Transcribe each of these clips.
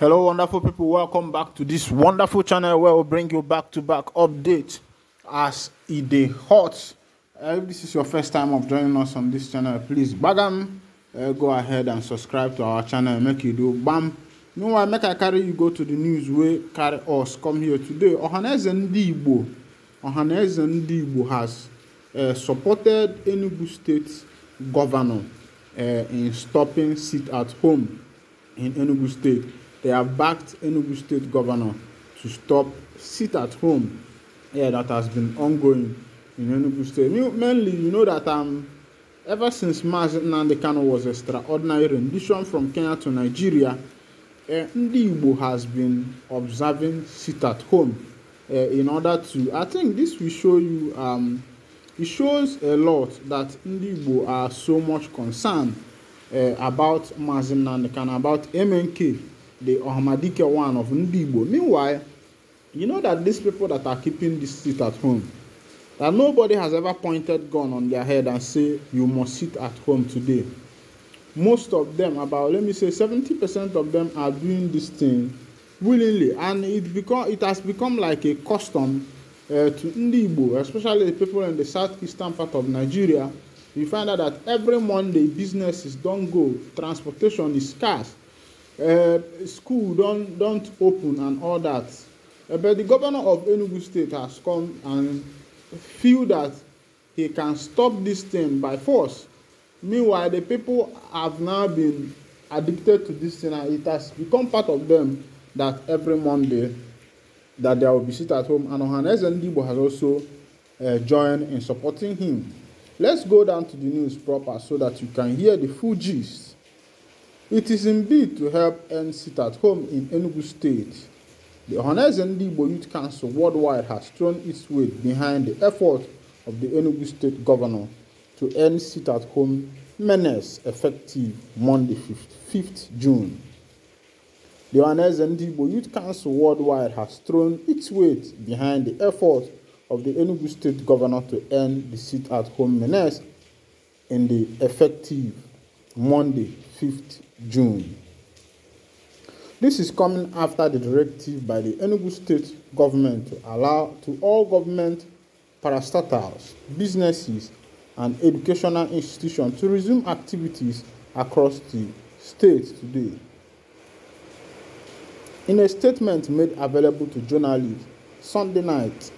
Hello, wonderful people. Welcome back to this wonderful channel where we'll bring you back-to-back updates as it dey hot. If this is your first time of joining us on this channel, please go ahead and subscribe to our channel. Make you do bam. Meanwhile, make I carry you go to the news where carry us come here today. Ohaneze Igbo has supported Enugu State governor in stopping sit at home in Enugu State. They have backed Enugu State governor to stop sit at home that has been ongoing in Enugu State. Mainly, you know that ever since Ngozi Okonjo Iwuala was extraordinary rendition from Kenya to Nigeria, Ndi Igbo has been observing sit at home in order to, I think this will show you, it shows a lot that Ndi Igbo are so much concerned about Ngozi Okonjo Iwuala, about MNK, the Ohamadike one of Ndi Igbo. Meanwhile, you know that these people that are keeping this sit at home, that nobody has ever pointed gun on their head and say you must sit at home today. Most of them, about let me say 70% of them, are doing this thing willingly, and it has become like a custom to Ndi Igbo, especially the people in the southeastern part of Nigeria. You find out that every Monday businesses don't go, transportation is scarce, school don't open and all that. But the governor of Enugu State has come and feel that he can stop this thing by force. Meanwhile, the people have now been addicted to this thing, and it has become part of them that every Monday that there will be sit at home. And Ohaneze Igbo has also joined in supporting him. Let's go down to the news proper so that you can hear the full gist. It is indeed to help end sit at home in Enugu State. The Ohaneze Igbo Youth Council worldwide has thrown its weight behind the effort of the Enugu State governor to end sit at home menace effective Monday 5th June. The Ohaneze Igbo Youth Council worldwide has thrown its weight behind the effort of the Enugu State governor to end the sit at home menace in the effective Monday 5th June. This is coming after the directive by the Enugu State government to allow to all government parastatals, businesses, and educational institutions to resume activities across the state today. In a statement made available to journalists Sunday night,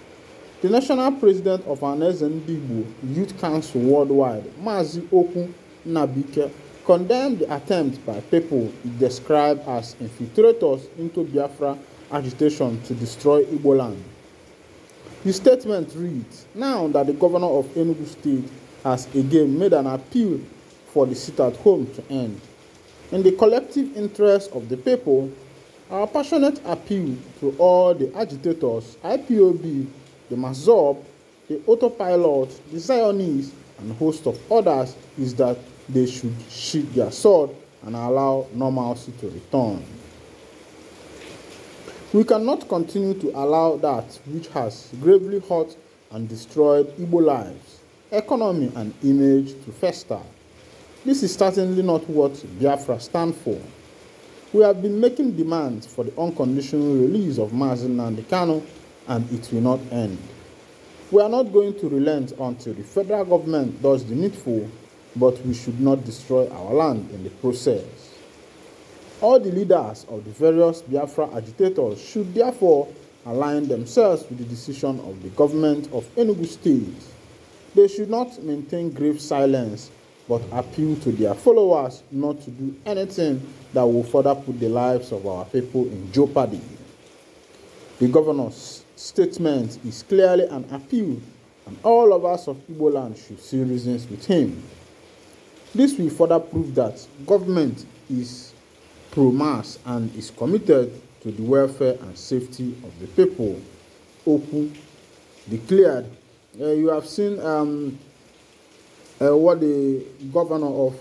the national president of Ohaneze Igbo Youth Council worldwide, Ngozi Okonjo Iwuala, condemned the attempt by people described as infiltrators into Biafra agitation to destroy Igbo land. The statement reads, now that the governor of Enugu State has again made an appeal for the sit at home to end, in the collective interest of the people, our passionate appeal to all the agitators, IPOB, the Mazob, the Autopilot, the Zionists, and a host of others is that they should sheath their sword and allow normalcy to return. We cannot continue to allow that which has gravely hurt and destroyed Igbo lives, economy, and image to fester. This is certainly not what Biafra stands for. We have been making demands for the unconditional release of Ngozi Okonjo Iwuala, and it will not end. We are not going to relent until the federal government does the needful, but we should not destroy our land in the process. All the leaders of the various Biafra agitators should therefore align themselves with the decision of the government of Enugu State. They should not maintain grave silence, but appeal to their followers not to do anything that will further put the lives of our people in jeopardy. The governor's statement is clearly an appeal, and all of us of Igbo land should see reasons with him. This will further prove that government is pro-mass and is committed to the welfare and safety of the people. Oku declared. You have seen what the governor of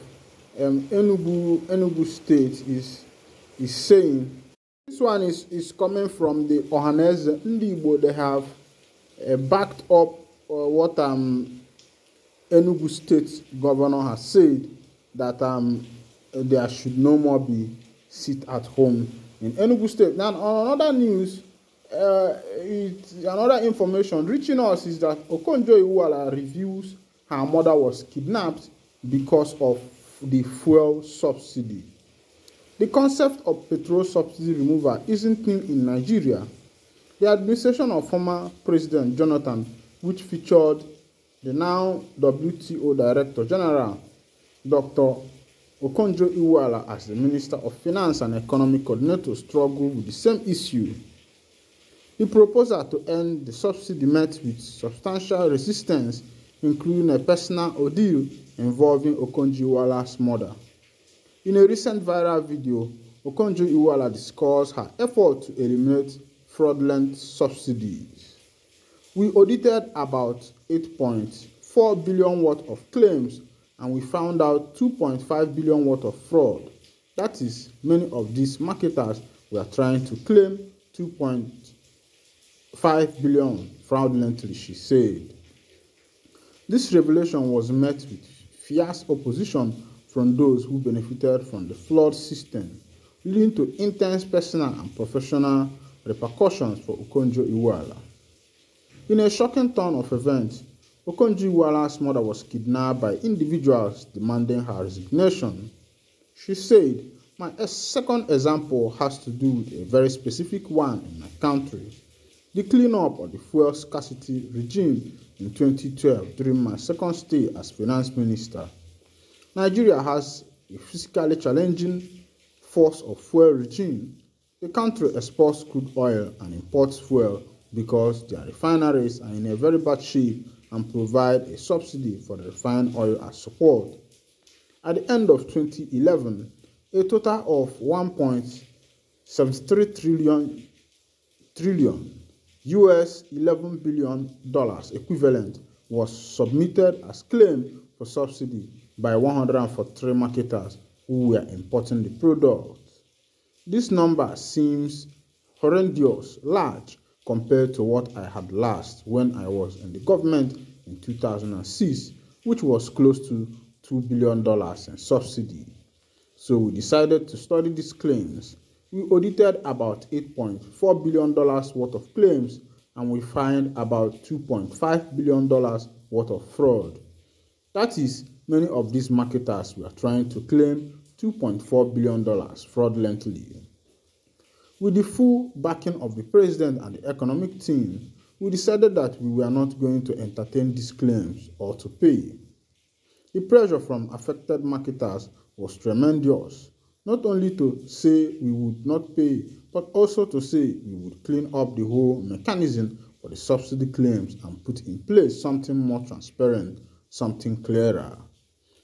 Enugu State is saying. This one is coming from the Ohaneze Igbo. They have backed up what Enugu State governor has said, that there should no more be sit at home in Enugu State. Now, on another news, another information reaching us is that Okonjo Iwuala reveals her mother was kidnapped because of the fuel subsidy. The concept of petrol subsidy removal isn't new in Nigeria. The administration of former President Jonathan, which featured the now WTO Director General, Dr. Okonjo Iwuala, as the Minister of Finance and Economic Coordinator, struggled with the same issue. The proposal to end the subsidy met with substantial resistance, including a personal ordeal involving Okonjo Iwuala's mother. In a recent viral video, Okonjo Iwuala discussed her effort to eliminate fraudulent subsidies. We audited about 8.4 billion worth of claims, and we found out 2.5 billion worth of fraud. That is, many of these marketers were trying to claim 2.5 billion fraudulently, she said. This revelation was met with fierce opposition from those who benefited from the flawed system, leading to intense personal and professional repercussions for Okonjo Iwuala. In a shocking turn of events, Okonjo Iwuala's mother was kidnapped by individuals demanding her resignation. She said, "My second example has to do with a very specific one in my country, the cleanup of the fuel scarcity regime in 2012 during my second stay as finance minister. Nigeria has a physically challenging force of fuel regime. The country exports crude oil and imports fuel because their refineries are in a very bad shape and provide a subsidy for the refined oil as support. At the end of 2011, a total of $1.73 trillion US $11 billion equivalent was submitted as claim for subsidy by 143 marketers who were importing the product. This number seems horrendous large compared to what I had last when I was in the government in 2006, which was close to $2 billion in subsidy. So we decided to study these claims. We audited about $8.4 billion worth of claims, and we find about $2.5 billion worth of fraud. That is, many of these marketers were trying to claim $2.4 billion fraudulently. With the full backing of the president and the economic team, we decided that we were not going to entertain these claims or to pay. The pressure from affected marketers was tremendous, not only to say we would not pay, but also to say we would clean up the whole mechanism for the subsidy claims and put in place something more transparent, something clearer.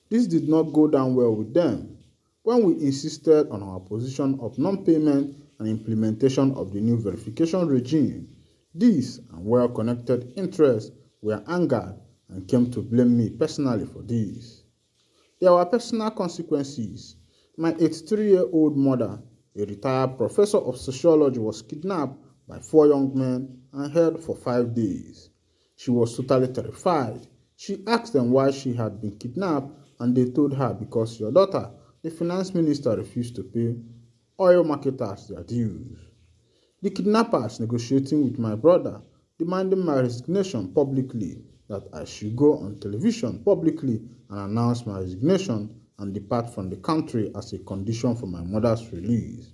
This did not go down well with them. When we insisted on our position of non-payment and implementation of the new verification regime, these and well-connected interests were angered and came to blame me personally for this. There were personal consequences. My 83-year-old mother, a retired professor of sociology, was kidnapped by 4 young men and held for 5 days. She was totally terrified. She asked them why she had been kidnapped, and they told her because your daughter, the finance minister, refused to pay oil marketers their dues. The kidnappers negotiating with my brother, demanding my resignation publicly, that I should go on television publicly and announce my resignation and depart from the country as a condition for my mother's release.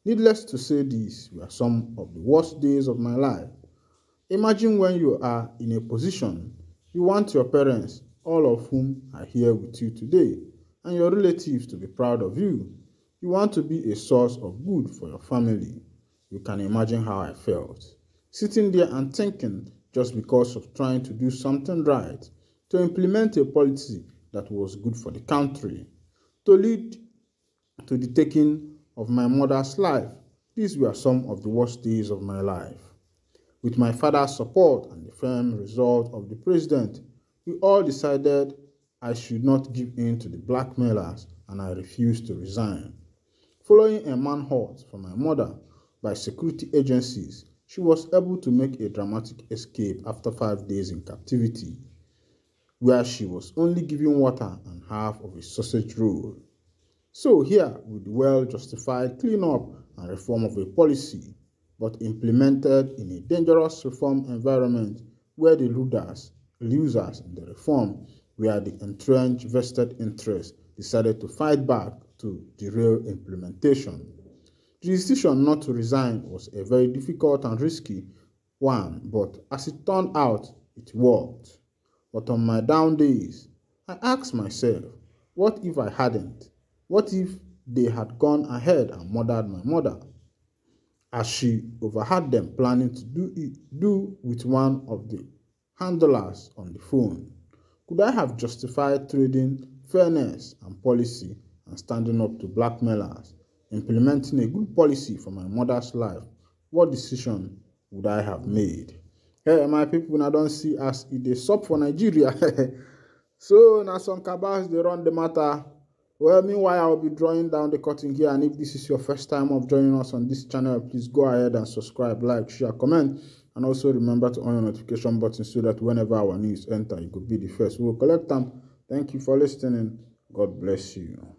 Needless to say, these were some of the worst days of my life. Imagine when you are in a position, you want your parents, all of whom are here with you today, and your relatives to be proud of you. You want to be a source of good for your family. You can imagine how I felt. Sitting there and thinking, just because of trying to do something right, to implement a policy that was good for the country, to lead to the taking of my mother's life. These were some of the worst days of my life. With my father's support and the firm resolve of the president, we all decided I should not give in to the blackmailers, and I refused to resign. Following a manhunt for my mother by security agencies, she was able to make a dramatic escape after 5 days in captivity, where she was only given water and half of a sausage roll. So here, with the well-justified cleanup and reform of a policy, but implemented in a dangerous reform environment where the losers in the reform were the entrenched vested interests decided to fight back to derail implementation. The decision not to resign was a very difficult and risky one, but as it turned out, it worked. But on my down days, I asked myself, what if I hadn't? What if they had gone ahead and murdered my mother, as she overheard them planning to do with one of the handlers on the phone? Could I have justified trading fairness and policy and standing up to blackmailers, implementing a good policy for my mother's life? What decision would I have made? Hey, my people, I don't see as it is sup for Nigeria. So, now some cabals, they run the matter. Well, meanwhile, I'll be drawing down the curtain here. And if this is your first time of joining us on this channel, please go ahead and subscribe, like, share, comment. And also remember to on your notification button so that whenever our news enter, you could be the first. We will collect them. Thank you for listening. God bless you.